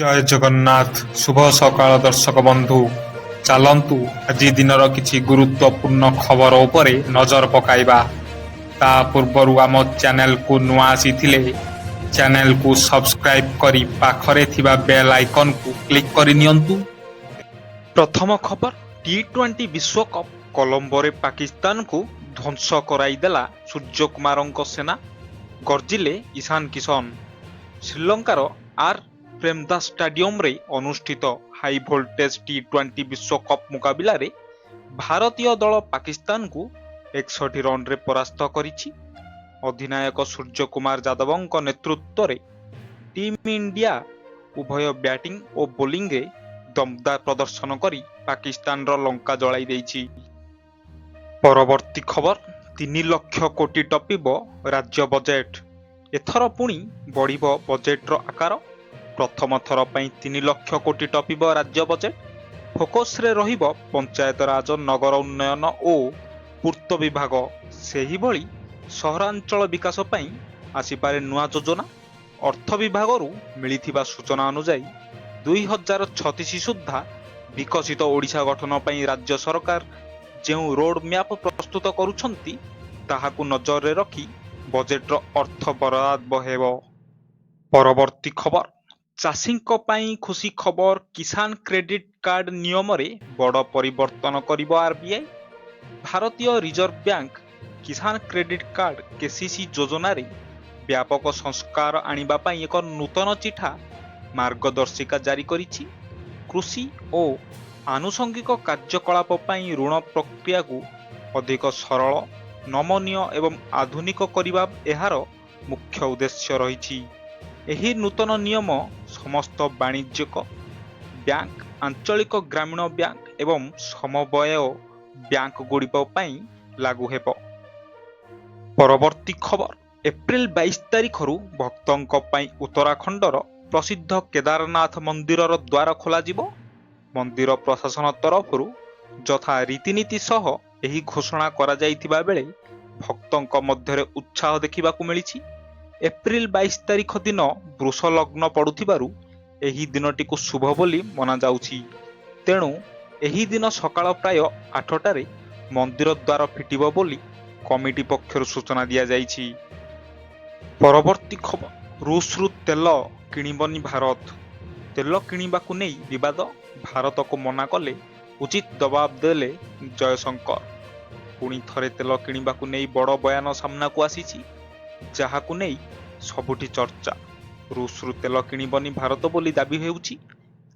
ଜୟ ଜଗନ୍ନାଥ। ଶୁଭ ସକାଳ ଦର୍ଶକ ବନ୍ଧୁ। ଚାଲନ୍ତୁ ଆଜି ଦିନର କିଛି ଗୁରୁତ୍ୱପୂର୍ଣ୍ଣ ଖବର ଉପରେ ନଜର ପକାଇବା। ତା ପୂର୍ବରୁ ଆମ ଚ୍ୟାନେଲକୁ ନୂଆ ଆସିଥିଲେ ଚ୍ୟାନେଲକୁ ସବସ୍କ୍ରାଇବ କରି ପାଖରେ ଥିବା ବେଲ୍ ଆଇକନକୁ କ୍ଲିକ୍ କରି ନିଅନ୍ତୁ। ପ୍ରଥମ ଖବର, ଟି-20 ବିଶ୍ୱକପ୍ କଲମ୍ବୋରେ ପାକିସ୍ତାନକୁ ଧ୍ୱଂସ କରାଇଦେଲା ସୂର୍ଯ୍ୟକୁମାରଙ୍କ ସେନା, ଗର୍ଜିଲେ ଇଶାନ କିଶନ। ଶ୍ରୀଲଙ୍କାର ଆର୍ ପ୍ରେମଦାସ ଷ୍ଟାଡିୟମରେ ଅନୁଷ୍ଠିତ ହାଇ ଭୋଲ୍ଟେଜ ଟି-20 ବିଶ୍ୱକପ୍ ମୁକାବିଲାରେ ଭାରତୀୟ ଦଳ ପାକିସ୍ତାନକୁ 61 ରନରେ ପରାସ୍ତ କରିଛି। ଅଧିନାୟକ ସୂର୍ଯ୍ୟକୁମାର ଯାଦବଙ୍କ ନେତୃତ୍ୱରେ ଟିମ୍ ଇଣ୍ଡିଆ ଉଭୟ ବ୍ୟାଟିଂ ଓ ବୋଲିଂରେ ଦମଦାର ପ୍ରଦର୍ଶନ କରି ପାକିସ୍ତାନର ଲଙ୍କା ଜଳାଇ ଦେଇଛି। ପରବର୍ତ୍ତୀ ଖବର, 3 ଲକ୍ଷ କୋଟି ଟପିବ ରାଜ୍ୟ ବଜେଟ୍। ଏଥର ପୁଣି ବଢ଼ିବ ବଜେଟ୍ର ଆକାର। ପ୍ରଥମ ଥର ପାଇଁ 3 ଲକ୍ଷ କୋଟି ଟପିବ ରାଜ୍ୟ ବଜେଟ୍। ଫୋକସରେ ରହିବ ପଞ୍ଚାୟତରାଜ, ନଗର ଉନ୍ନୟନ ଓ ପୂର୍ତ୍ତ ବିଭାଗ। ସେହିଭଳି ସହରାଞ୍ଚଳ ବିକାଶ ପାଇଁ ଆସିପାରେ ନୂଆ ଯୋଜନା। ଅର୍ଥ ବିଭାଗରୁ ମିଳିଥିବା ସୂଚନା ଅନୁଯାୟୀ 2036 ସୁଦ୍ଧା ବିକଶିତ ଓଡ଼ିଶା ଗଠନ ପାଇଁ ରାଜ୍ୟ ସରକାର ଯେଉଁ ରୋଡ୍ ମ୍ୟାପ୍ ପ୍ରସ୍ତୁତ କରୁଛନ୍ତି, ତାହାକୁ ନଜରରେ ରଖି ବଜେଟ୍ର ଅର୍ଥ ବରାଦ ହେବ। ପରବର୍ତ୍ତୀ ଖବର, ଚାଷୀଙ୍କ ପାଇଁ ଖୁସି ଖବର। କିଷାନ କ୍ରେଡିଟ୍ କାର୍ଡ ନିୟମରେ ବଡ଼ ପରିବର୍ତ୍ତନ କରିବ ଆର୍ବିଆଇ। ଭାରତୀୟ ରିଜର୍ଭ ବ୍ୟାଙ୍କ କିଷାନ କ୍ରେଡିଟ୍ କାର୍ଡ କେସିସି ଯୋଜନାରେ ବ୍ୟାପକ ସଂସ୍କାର ଆଣିବା ପାଇଁ ଏକ ନୂତନ ଚିଠା ମାର୍ଗଦର୍ଶିକା ଜାରି କରିଛି। କୃଷି ଓ ଆନୁଷଙ୍ଗିକ କାର୍ଯ୍ୟକଳାପ ପାଇଁ ଋଣ ପ୍ରକ୍ରିୟାକୁ ଅଧିକ ସରଳ, ନମନୀୟ ଏବଂ ଆଧୁନିକ କରିବା ଏହାର ମୁଖ୍ୟ ଉଦ୍ଦେଶ୍ୟ ରହିଛି। ଏହି ନୂତନ ନିୟମ ସମସ୍ତ ବାଣିଜ୍ୟିକ ବ୍ୟାଙ୍କ, ଆଞ୍ଚଳିକ ଗ୍ରାମୀଣ ବ୍ୟାଙ୍କ ଏବଂ ସମବାୟ ବ୍ୟାଙ୍କଗୁଡ଼ିକ ପାଇଁ ଲାଗୁ ହେବ। ପରବର୍ତ୍ତୀ ଖବର, ଏପ୍ରିଲ 22 ତାରିଖରୁ ଭକ୍ତଙ୍କ ପାଇଁ ଉତ୍ତରାଖଣ୍ଡର ପ୍ରସିଦ୍ଧ କେଦାରନାଥ ମନ୍ଦିରର ଦ୍ୱାର ଖୋଲାଯିବ। ମନ୍ଦିର ପ୍ରଶାସନ ତରଫରୁ ଯଥା ରୀତିନୀତି ସହ ଏହି ଘୋଷଣା କରାଯାଇଥିବା ବେଳେ ଭକ୍ତଙ୍କ ମଧ୍ୟରେ ଉତ୍ସାହ ଦେଖିବାକୁ ମିଳିଛି। ଏପ୍ରିଲ 22 ତାରିଖ ଦିନ ବୃଷ ଲଗ୍ନ ପଡୁଥିବାରୁ ଏହି ଦିନଟିକୁ ଶୁଭ ବୋଲି ମନାଯାଉଛି। ତେଣୁ ଏହି ଦିନ ସକାଳ ପ୍ରାୟ 8ଟାରେ ମନ୍ଦିର ଦ୍ୱାର ଫିଟିବ ବୋଲି କମିଟି ପକ୍ଷରୁ ସୂଚନା ଦିଆଯାଇଛି। ପରବର୍ତ୍ତୀ ଖବର, ରୁଷରୁ ତେଲ କିଣିବନି ଭାରତ। ତେଲ କିଣିବାକୁ ନେଇ ବିବାଦ, ଭାରତକୁ ମନା କଲେ ଉଚିତ ଜବାବ ଦେଲେ ଜୟଶଙ୍କର। ପୁଣି ଥରେ ତେଲ କିଣିବାକୁ ନେଇ ବଡ଼ ବୟାନ ସାମ୍ନାକୁ ଆସିଛି, ଯାହାକୁ ନେଇ ସବୁଠି ଚର୍ଚ୍ଚା। ରୁଷରୁ ତେଲ କିଣିବନି ଭାରତ ବୋଲି ଦାବି ହେଉଛି,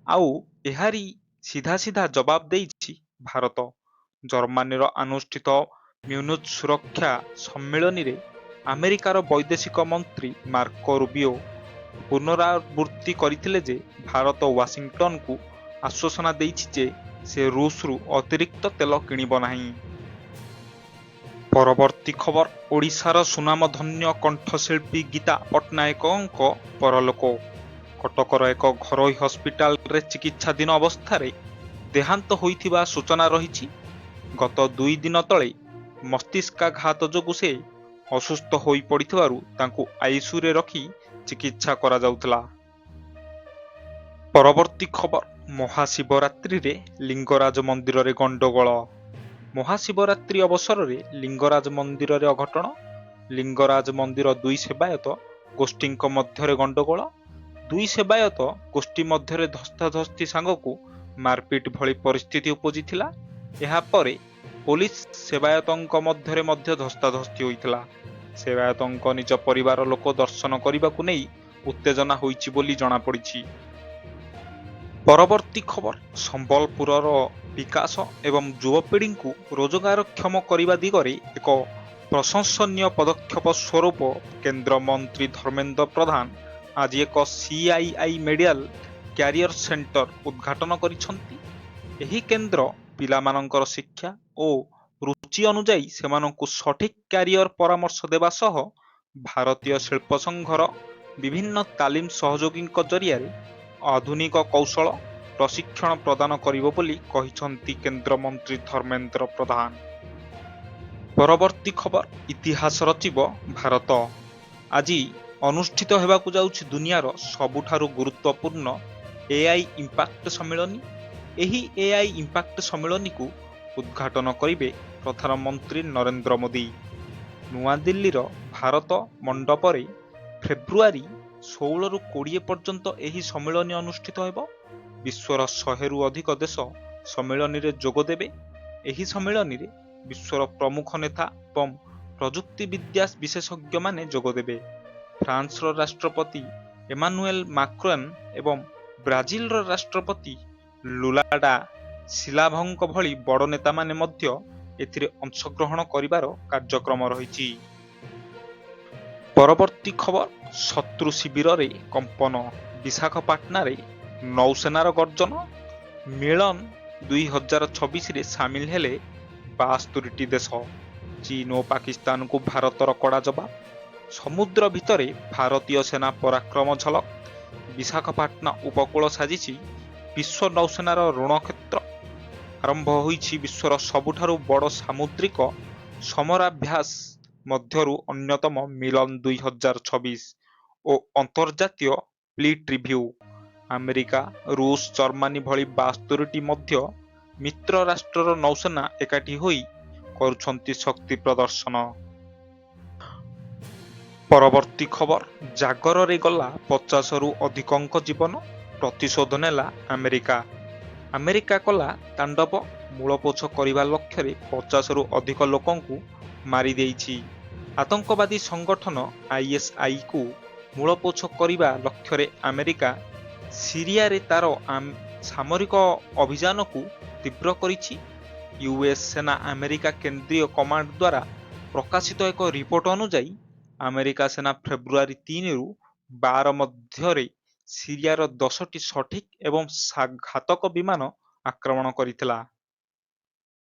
ଆଉ ଏହାରି ସିଧା ଜବାବ ଦେଇଛି ଭାରତ। ଜର୍ମାନୀର ଅନୁଷ୍ଠିତ ମ୍ୟୁନିଚ୍ ସୁରକ୍ଷା ସମ୍ମିଳନୀରେ ଆମେରିକାର ବୈଦେଶିକ ମନ୍ତ୍ରୀ ମାର୍କୋ ରୁବିଓ ପୁନରାବୃତ୍ତି କରିଥିଲେ ଯେ ଭାରତ ୱାଶିଂଟନକୁ ଆଶ୍ୱାସନା ଦେଇଛି ଯେ ସେ ରୁଷରୁ ଅତିରିକ୍ତ ତେଲ କିଣିବ ନାହିଁ। ପରବର୍ତ୍ତୀ ଖବର, ଓଡ଼ିଶାର ସୁନାମଧନ୍ୟ କଣ୍ଠଶିଳ୍ପୀ ଗୀତା ପଟ୍ଟନାୟକଙ୍କ ପରଲୋକ। କଟକର ଏକ ଘରୋଇ ହସ୍ପିଟାଲରେ ଚିକିତ୍ସାଧୀନ ଅବସ୍ଥାରେ ଦେହାନ୍ତ ହୋଇଥିବା ସୂଚନା ରହିଛି। ଗତ 2 ଦିନ ତଳେ ମସ୍ତିଷ୍କାଘାତ ଯୋଗୁଁ ସେ ଅସୁସ୍ଥ ହୋଇପଡ଼ିଥିବାରୁ ତାଙ୍କୁ ଆଇସିୟୁରେ ରଖି ଚିକିତ୍ସା କରାଯାଉଥିଲା। ପରବର୍ତ୍ତୀ ଖବର, ମହାଶିବରାତ୍ରିରେ ଲିଙ୍ଗରାଜ ମନ୍ଦିରରେ ଗଣ୍ଡଗୋଳ। ମହାଶିବରାତ୍ରି ଅବସରରେ ଲିଙ୍ଗରାଜ ମନ୍ଦିରରେ ଅଘଟଣ। ଲିଙ୍ଗରାଜ ମନ୍ଦିର 2 ସେବାୟତ ଗୋଷ୍ଠୀଙ୍କ ମଧ୍ୟରେ ଗଣ୍ଡଗୋଳ। 2 ସେବାୟତ ଗୋଷ୍ଠୀ ମଧ୍ୟରେ ଧସ୍ତାଧସ୍ତି ସାଙ୍ଗକୁ ମାରପିଟ ଭଳି ପରିସ୍ଥିତି ଉପୁଜିଥିଲା। ଏହାପରେ ପୋଲିସ ସେବାୟତଙ୍କ ମଧ୍ୟରେ ମଧ୍ୟ ଧସ୍ତାଧସ୍ତି ହୋଇଥିଲା। ସେବାୟତଙ୍କ ନିଜ ପରିବାର ଲୋକ ଦର୍ଶନ କରିବାକୁ ନେଇ ଉତ୍ତେଜନା ହୋଇଛି ବୋଲି ଜଣାପଡ଼ିଛି। ପରବର୍ତ୍ତୀ ଖବର, ସମ୍ବଲପୁରର ବିକାଶ ଏବଂ ଯୁବପିଢ଼ିଙ୍କୁ ରୋଜଗାରକ୍ଷମ କରିବା ଦିଗରେ ଏକ ପ୍ରଶଂସନୀୟ ପଦକ୍ଷେପ ସ୍ୱରୂପ କେନ୍ଦ୍ରମନ୍ତ୍ରୀ ଧର୍ମେନ୍ଦ୍ର ପ୍ରଧାନ ଆଜି ଏକ CII ମେଡିକାଲ କ୍ୟାରିୟର ସେଣ୍ଟର ଉଦ୍ଘାଟନ କରିଛନ୍ତି। ଏହି କେନ୍ଦ୍ର ପିଲାମାନଙ୍କର ଶିକ୍ଷା ଓ ରୁଚି ଅନୁଯାୟୀ ସେମାନଙ୍କୁ ସଠିକ୍ କ୍ୟାରିୟର ପରାମର୍ଶ ଦେବା ସହ ଭାରତୀୟ ଶିଳ୍ପ ସଂଘର ବିଭିନ୍ନ ତାଲିମ ସହଯୋଗୀଙ୍କ ଜରିଆରେ ଆଧୁନିକ କୌଶଳ ପ୍ରଶିକ୍ଷଣ ପ୍ରଦାନ କରିବ ବୋଲି କହିଛନ୍ତି କେନ୍ଦ୍ରମନ୍ତ୍ରୀ ଧର୍ମେନ୍ଦ୍ର ପ୍ରଧାନ। ପରବର୍ତ୍ତୀ ଖବର, ଇତିହାସ ରଚିବ ଭାରତ। ଆଜି ଅନୁଷ୍ଠିତ ହେବାକୁ ଯାଉଛି ଦୁନିଆର ସବୁଠାରୁ ଗୁରୁତ୍ୱପୂର୍ଣ୍ଣ ଏଆଇ ଇମ୍ପାକ୍ଟ ସମ୍ମିଳନୀ। ଏହି ଏଆଇ ଇମ୍ପାକ୍ଟ ସମ୍ମିଳନୀକୁ ଉଦ୍ଘାଟନ କରିବେ ପ୍ରଧାନମନ୍ତ୍ରୀ ନରେନ୍ଦ୍ର ମୋଦି। ନୂଆଦିଲ୍ଲୀର ଭାରତ ମଣ୍ଡପରେ ଫେବୃଆରୀ 16ରୁ 20 ପର୍ଯ୍ୟନ୍ତ ଏହି ସମ୍ମିଳନୀ ଅନୁଷ୍ଠିତ ହେବ। ବିଶ୍ୱର 100ରୁ ଅଧିକ ଦେଶ ସମ୍ମିଳନୀରେ ଯୋଗ ଦେବେ। ଏହି ସମ୍ମିଳନୀରେ ବିଶ୍ୱର ପ୍ରମୁଖ ନେତା ଏବଂ ପ୍ରଯୁକ୍ତି ବିଦ୍ୟା ବିଶେଷଜ୍ଞମାନେ ଯୋଗଦେବେ। ଫ୍ରାନ୍ସର ରାଷ୍ଟ୍ରପତି ଏମାନୁଏଲ ମାକ୍ରନ୍ ଏବଂ ବ୍ରାଜିଲର ରାଷ୍ଟ୍ରପତି ଲୁଲା ଡା ସିଲାଭଙ୍କ ଭଳି ବଡ଼ ନେତାମାନେ ମଧ୍ୟ ଏଥିରେ ଅଂଶଗ୍ରହଣ କରିବାର କାର୍ଯ୍ୟକ୍ରମ ରହିଛି। ପରବର୍ତ୍ତୀ ଖବର, ଶତ୍ରୁ ଶିବିରରେ କମ୍ପନ, ବିଶାଖାପାଟଣାରେ ନୌସେନାର ଗର୍ଜନ। ମିଳନ 2026ରେ ସାମିଲ ହେଲେ 72ଟି ଦେଶ। ଚୀନ ଓ ପାକିସ୍ତାନକୁ ଭାରତର କଡ଼ା ଜବାବ। ସମୁଦ୍ର ଭିତରେ ଭାରତୀୟ ସେନା ପରାକ୍ରମ ଝଲକ। ବିଶାଖାପାଟଣା ଉପକୂଳ ସାଜିଛି ବିଶ୍ୱ ନୌସେନାର ରଣକ୍ଷେତ୍ର। ଆରମ୍ଭ ହୋଇଛି ବିଶ୍ୱର ସବୁଠାରୁ ବଡ଼ ସାମୁଦ୍ରିକ ସମରାଭ୍ୟାସ ମଧ୍ୟରୁ ଅନ୍ୟତମ ମିଲନ 2026 ଓ ଅନ୍ତର୍ଜାତୀୟ ଫ୍ଲିଟ୍ ରିଭ୍ୟୁ। ଆମେରିକା, ରୁଷ, ଜର୍ମାନୀ ଭଳି 72ଟି ମଧ୍ୟ ମିତ୍ର ରାଷ୍ଟ୍ରର ନୌସେନା ଏକାଠି ହୋଇ କରୁଛନ୍ତି ଶକ୍ତି ପ୍ରଦର୍ଶନ। ପରବର୍ତ୍ତୀ ଖବର, ଜାଗରରେ ଗଲା 50ରୁ ଅଧିକଙ୍କ ଜୀବନ, ପ୍ରତିଶୋଧ ନେଲା ଆମେରିକା। ଆମେରିକା କଲା ତାଣ୍ଡବ, ମୂଳପୋଛ କରିବା ଲକ୍ଷ୍ୟରେ 50ରୁ ଅଧିକ ଲୋକଙ୍କୁ ମାରିଦେଇଛି। ଆତଙ୍କବାଦୀ ସଂଗଠନ ଆଇଏସ୍ଆଇକୁ ମୂଳପୋଛ କରିବା ଲକ୍ଷ୍ୟରେ ଆମେରିକା ସିରିଆରେ ତାର ସାମରିକ ଅଭିଯାନକୁ ତୀବ୍ର କରିଛି। ୟୁଏସ୍ ସେନା ଆମେରିକା କେନ୍ଦ୍ରୀୟ କମାଣ୍ଡ ଦ୍ୱାରା ପ୍ରକାଶିତ ଏକ ରିପୋର୍ଟ ଅନୁଯାୟୀ ଆମେରିକା ସେନା ଫେବୃଆରୀ 3ରୁ 12 ମଧ୍ୟରେ ସିରିଆର 10ଟି ସଠିକ୍ ଏବଂ ଘାତକ ବିମାନ ଆକ୍ରମଣ କରିଥିଲା।